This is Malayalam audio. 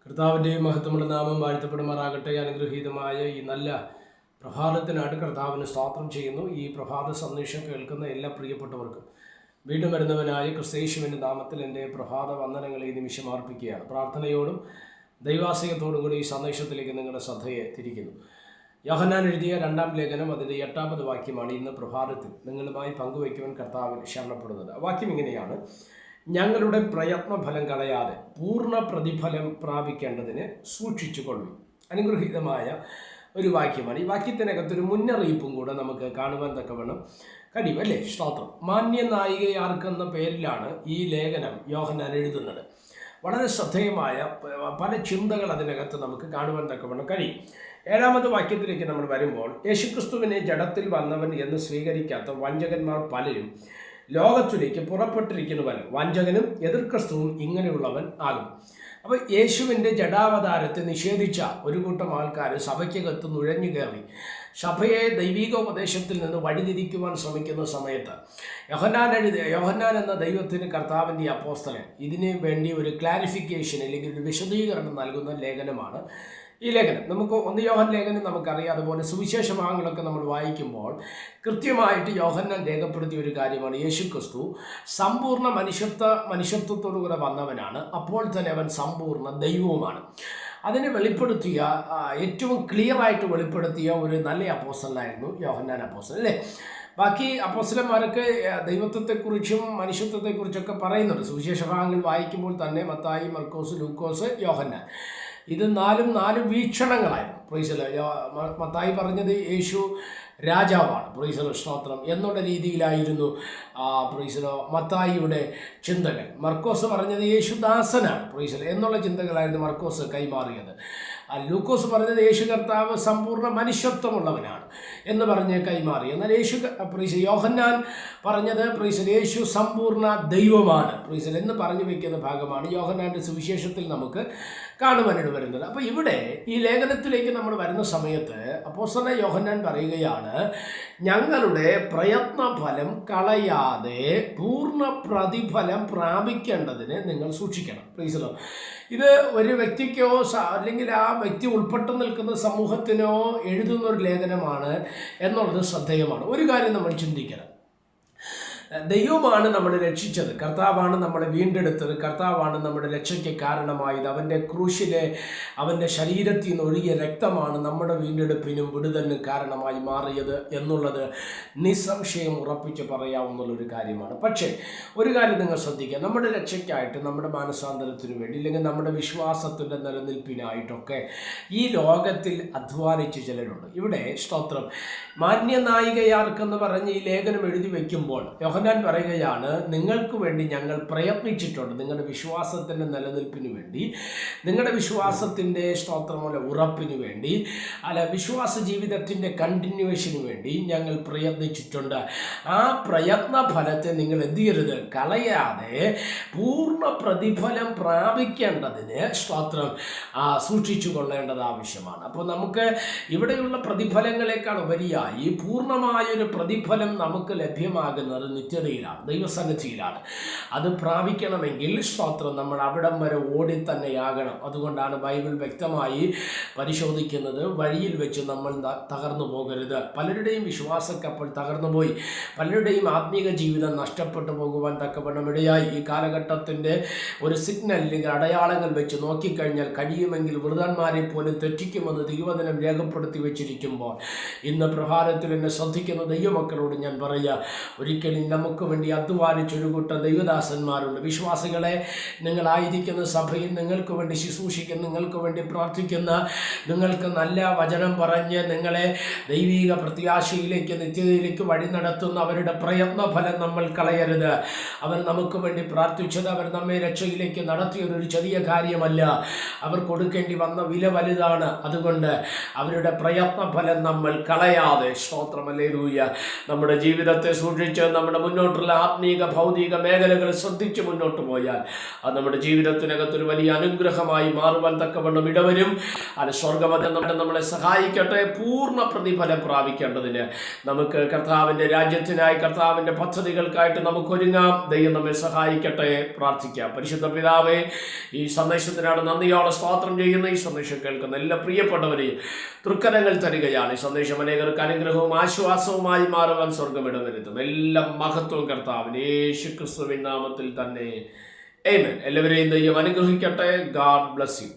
കർത്താവിൻ്റെയും മഹത്വമുള്ള നാമം വാഴ്ത്തപ്പെടുമാറാകട്ടെ. അനുഗ്രഹീതമായ ഈ നല്ല പ്രഭാതത്തിനായിട്ട് കർത്താവിന് സ്തോത്രം ചെയ്യുന്നു. ഈ പ്രഭാത സന്ദേശം കേൾക്കുന്ന എല്ലാ പ്രിയപ്പെട്ടവർക്കും വീണ്ടും വരുന്നവനായ ക്രിസ്തയേശുവിൻ്റെ നാമത്തിൽ എൻ്റെ പ്രഭാത വന്ദനങ്ങളെ ഈ നിമിഷം അർപ്പിക്കുകയാണ്. പ്രാർത്ഥനയോടും ദൈവാശ്രയത്തോടും കൂടി ഈ സന്ദേശത്തിലേക്ക് നിങ്ങളുടെ ശ്രദ്ധയെ തിരിക്കുന്നു. യോഹന്നാൻ എഴുതിയ 2-ാം ലേഖനം അതിൻ്റെ 8-ാമത് വാക്യമാണ് ഇന്ന് പ്രഭാതത്തിൽ നിങ്ങളുമായി പങ്കുവയ്ക്കുവാൻ കർത്താവിന് ശരണപ്പെടുന്നത്. വാക്യം ഇങ്ങനെയാണ്: ഞങ്ങളുടെ പ്രയത്നഫലം കളയാതെ പൂർണ്ണ പ്രതിഫലം പ്രാപിക്കേണ്ടതിന് സൂക്ഷിച്ചുകൊള്ളു. അനുഗ്രഹീതമായ ഒരു വാക്യമാണ്. ഈ വാക്യത്തിനകത്തൊരു മുന്നറിയിപ്പും കൂടെ നമുക്ക് കാണുവാൻ തക്കവണ്ണം കഴിയും, അല്ലേ? സ്തോത്രം. മാന്യനായികയാർക്കെന്ന പേരിലാണ് ഈ ലേഖനം യോഹന്നാൻ എഴുതുന്നത്. വളരെ ശ്രദ്ധേയമായ പല ചിന്തകൾ അതിനകത്ത് നമുക്ക് കാണുവാൻ തക്കവണ്ണം കഴിയും. 7-ാമത് വാക്യത്തിലേക്ക് നമ്മൾ വരുമ്പോൾ, യേശുക്രിസ്തുവിനെ ജഡത്തിൽ വന്നവൻ എന്ന് സ്വീകരിക്കാത്ത വഞ്ചകന്മാർ പലരും ലോകത്തിലേക്ക് പുറപ്പെട്ടിരിക്കുന്നവൻ, വഞ്ചകനും എതിർക്രിസ്തുവും ഇങ്ങനെയുള്ളവൻ ആകും. അപ്പോൾ യേശുവിൻ്റെ ജഡാവതാരത്തെ നിഷേധിച്ച ഒരു കൂട്ടം ആൾക്കാർ സഭയ്ക്കകത്ത് നുഴഞ്ഞു കയറി സഭയെ ദൈവികോപദേശത്തിൽ നിന്ന് വഴിതിരിക്കുവാൻ ശ്രമിക്കുന്ന സമയത്ത് യോഹന്നാൻ എന്ന ദൈവത്തിന് കർത്താവിൻ്റെ അപ്പോസ്തലൻ ഇതിന് വേണ്ടി ഒരു ക്ലാരിഫിക്കേഷൻ അല്ലെങ്കിൽ ഒരു വിശദീകരണം നൽകുന്ന ലേഖനമാണ് ഈ ലേഖനം. നമുക്ക് 1 യോഹന്നാൻ ലേഖനം നമുക്കറിയാം. അതുപോലെ സുവിശേഷ ഭാഗങ്ങളൊക്കെ നമ്മൾ വായിക്കുമ്പോൾ കൃത്യമായിട്ട് യോഹന്നാൻ രേഖപ്പെടുത്തിയ ഒരു കാര്യമാണ്, യേശുക്രിസ്തു സമ്പൂർണ്ണ മനുഷ്യത്വത്തോടുകൂടെ വന്നവനാണ്, അപ്പോൾ തന്നെ അവൻ സമ്പൂർണ്ണ ദൈവവുമാണ്. അതിനെ വെളിപ്പെടുത്തിയ ഏറ്റവും ക്ലിയറായിട്ട് വെളിപ്പെടുത്തിയ ഒരു നല്ല അപ്പോസ്തലനായിരുന്നു യോഹന്നാൻ അപ്പോസ്തലൻ, അല്ലേ? ബാക്കി അപ്പോസ്തലന്മാരൊക്കെ ദൈവത്വത്തെക്കുറിച്ചും മനുഷ്യത്വത്തെക്കുറിച്ചൊക്കെ പറയുന്നുണ്ട്. സുവിശേഷ ഭാഗങ്ങൾ വായിക്കുമ്പോൾ തന്നെ മത്തായി, മർക്കോസ്, ലൂക്കോസ്, യോഹന്നാൻ, ഇത് 4 വീക്ഷണങ്ങളായിരുന്നു. മത്തായി പറഞ്ഞത് യേശു രാജാവാണ്, പ്രൈസലോ സ്തോത്രം എന്നുള്ള രീതിയിലായിരുന്നു മത്തായിയുടെ ചിന്തകൾ. മർക്കോസ് പറഞ്ഞത് യേശുദാസനാണ്, പ്രൈസലോ എന്നുള്ള ചിന്തകളായിരുന്നു മർക്കോസ് കൈമാറിയത്. ലൂക്കോസ് പറഞ്ഞത് യേശു കർത്താവ് സമ്പൂർണ്ണ മനുഷ്യത്വമുള്ളവനാണ് എന്ന് പറഞ്ഞ് കൈമാറി. എന്നാൽ യോഹന്നാൻ പറഞ്ഞത് യേശു സമ്പൂർണ്ണ ദൈവമാണ്, എന്ന് പറഞ്ഞു വയ്ക്കുന്ന ഭാഗമാണ് യോഹന്നാൻ്റെ സുവിശേഷത്തിൽ നമുക്ക് കാണുവാനായിട്ട് വരുന്നത്. അപ്പോൾ ഇവിടെ ഈ ലേഖനത്തിലേക്ക് നമ്മൾ വരുന്ന സമയത്ത് അപ്പോസ്തലൻ യോഹന്നാൻ പറയുകയാണ്, ഞങ്ങളുടെ പ്രയത്നഫലം കളയാതെ പൂർണ്ണ പ്രതിഫലം പ്രാപിക്കേണ്ടതിന് നിങ്ങൾ സൂക്ഷിക്കണം. പ്രീസലോ, ഇത് ഒരു വ്യക്തിക്കോ അല്ലെങ്കിൽ ആ വ്യക്തി ഉൾപ്പെട്ടു നിൽക്കുന്ന സമൂഹത്തിനോ എഴുതുന്ന ഒരു ലേഖനമാണ് എന്നുള്ളത് ശ്രദ്ധേയമാണ്. ഒരു കാര്യം നമ്മൾ ചിന്തിക്കണം, ദൈവമാണ് നമ്മളെ രക്ഷിച്ചത്, കർത്താവാണ് നമ്മളെ വീണ്ടെടുത്തത്, കർത്താവാണ് നമ്മുടെ രക്ഷയ്ക്ക് കാരണമായത്. അവൻ്റെ ക്രൂശിലെ അവൻ്റെ ശരീരത്തിൽ നിന്ന് ഒഴുകിയ രക്തമാണ് നമ്മുടെ വീണ്ടെടുപ്പിനും വിടുതലിനും കാരണമായി മാറിയത് എന്നുള്ളത് നിസ്സംശയം ഉറപ്പിച്ച് പറയാവുന്നുള്ളൊരു കാര്യമാണ്. പക്ഷേ ഒരു കാര്യം നിങ്ങൾ ശ്രദ്ധിക്കുക, നമ്മുടെ രക്ഷയ്ക്കായിട്ട്, നമ്മുടെ മാനസാന്തരത്തിനു വേണ്ടി, ഇല്ലെങ്കിൽ നമ്മുടെ വിശ്വാസത്തിൻ്റെ നിലനിൽപ്പിനായിട്ടൊക്കെ ഈ ലോകത്തിൽ അധ്വാനിച്ച് ചിലരുണ്ട്. ഇവിടെ സ്തോത്രം, മാന്യനായികയാർക്കെന്ന് പറഞ്ഞ് ഈ ലേഖനം എഴുതി വയ്ക്കുമ്പോൾ യോഹന്നാൻ പറയുകയാണ്, നിങ്ങൾക്ക് വേണ്ടി ഞങ്ങൾ പ്രയത്നിച്ചിട്ടുണ്ട്. നിങ്ങളുടെ വിശ്വാസത്തിൻ്റെ നിലനിൽപ്പിന് വേണ്ടി, നിങ്ങളുടെ വിശ്വാസത്തിൻ്റെ സ്തോത്രമുള്ള ഉറപ്പിന് വേണ്ടി, വിശ്വാസ ജീവിതത്തിൻ്റെ കണ്ടിന്യൂവേഷന് വേണ്ടി ഞങ്ങൾ പ്രയത്നിച്ചിട്ടുണ്ട്. ആ പ്രയത്ന ഫലത്തെ നിങ്ങൾ എന്ത് ചെയ്യരുത്, കളയാതെ പൂർണ്ണ പ്രതിഫലം പ്രാപിക്കേണ്ടതിന് സ്തോത്രം സൂക്ഷിച്ചു കൊള്ളേണ്ടത് ആവശ്യമാണ്. അപ്പോൾ നമുക്ക് ഇവിടെയുള്ള പ്രതിഫലങ്ങളെക്കാൾ ഉപരിയായി പൂർണ്ണമായൊരു പ്രതിഫലം നമുക്ക് ലഭ്യമാകുന്നത് നിത്യതയിലാണ്, ദൈവസന്നിധിയിലാണ്. അത് പ്രാപിക്കണമെങ്കിൽ സ്തോത്രം നമ്മൾ അവിടം വരെ ഓടി തന്നെയാകണം. അതുകൊണ്ടാണ് ബൈബിൾ വ്യക്തമായി പരിശോധിക്കുന്നത്, വഴിയിൽ വെച്ച് നമ്മൾ തകർന്നു പോകരുത്. പലരുടെയും വിശ്വാസക്കപ്പോൾ തകർന്നു പോയി, പലരുടെയും ആത്മീക ജീവിതം നഷ്ടപ്പെട്ടു പോകുവാൻ തക്കവണ്ണം ഇടയായി. ഈ കാലഘട്ടത്തിൻ്റെ ഒരു സിഗ്നൽ അല്ലെങ്കിൽ അടയാളങ്ങൾ വെച്ച് നോക്കിക്കഴിഞ്ഞാൽ കഴിയുമെങ്കിൽ വൃതന്മാരെ പോലും തെറ്റിക്കുമെന്ന് തിരുവചനം രേഖപ്പെടുത്തി വെച്ചിരിക്കുമ്പോൾ ഇന്ന് പ്രഭാതത്തിൽ എന്നെ ശ്രദ്ധിക്കുന്ന ദൈവമക്കളോട് ഞാൻ പറയുക, ഒരിക്കലും നമുക്ക് വേണ്ടി അധ്വാനിച്ചൊരു കൂട്ടം ദൈവദാസന്മാരുണ്ട്. വിശ്വാസികളെ, നിങ്ങളായിരിക്കുന്ന സഭയിൽ നിങ്ങൾക്ക് വേണ്ടി ശുശ്രൂഷിക്കുന്ന, നിങ്ങൾക്ക് വേണ്ടി പ്രാർത്ഥിക്കുന്ന, നിങ്ങൾക്ക് നല്ല വചനം പറഞ്ഞ് നിങ്ങളെ ദൈവിക പ്രത്യാശയിലേക്ക്, നിത്യതയിലേക്ക് വഴി നടത്തുന്ന അവരുടെ പ്രയത്നഫലം നമ്മൾ കളയരുത്. അവർ നമുക്ക് വേണ്ടി പ്രാർത്ഥിച്ചത്, അവർ നമ്മെ രക്ഷയിലേക്ക് നടത്തിയൊരു ചെറിയ കാര്യമല്ല, അവർ കൊടുക്കേണ്ടി വന്ന വില വലുതാണ്. അതുകൊണ്ട് അവരുടെ പ്രയത്നഫലം നമ്മൾ കളയാതെ, സ്തോത്രം ഹല്ലേലൂയ, നമ്മുടെ ജീവിതത്തെ സൂക്ഷിച്ച് നമ്മുടെ മുന്നോട്ടുള്ള ആത്മീക ഭൗതിക മേഖലകൾ ശ്രദ്ധിച്ച് മുന്നോട്ട് പോയാൽ അത് നമ്മുടെ ജീവിതത്തിനകത്തൊരു വലിയ അനുഗ്രഹമായി മാറുവാൻ തക്കവണ്ണം ഇടവരും. അത് സ്വർഗമതം നമ്മളെ സഹായിക്കട്ടെ. പൂർണ്ണ പ്രതിഫലം പ്രാപിക്കേണ്ടതിന് നമുക്ക് കർത്താവിൻ്റെ രാജ്യത്തിനായി, കർത്താവിൻ്റെ പദ്ധതികൾക്കായിട്ട് നമുക്ക് ഒരുങ്ങാം. ദൈവം നമ്മെ സഹായിക്കട്ടെ. പ്രാർത്ഥിക്കാം. പരിശുദ്ധ പിതാവേ, ഈ സന്ദേശത്തിനാണ് നന്ദിയോടെ സ്തോത്രം ചെയ്യുന്ന. ഈ സന്ദേശം കേൾക്കുന്ന എല്ലാ പ്രിയപ്പെട്ടവരെയും തൃക്കരങ്ങൾ തരികയാണ്. ഈ സന്ദേശം അനേകർക്ക് അനുഗ്രഹവും ആശ്വാസവുമായി മാറുവാൻ സ്വർഗം ഇടവരുത്തും. എല്ലാം മഹത്വം കർത്താവിന് യേശു ക്രിസ്തുവിൻ നാമത്തിൽ തന്നെ. ആമേൻ. എല്ലാവരെയും ദൈവം അനുഗ്രഹിക്കട്ടെ. God bless you.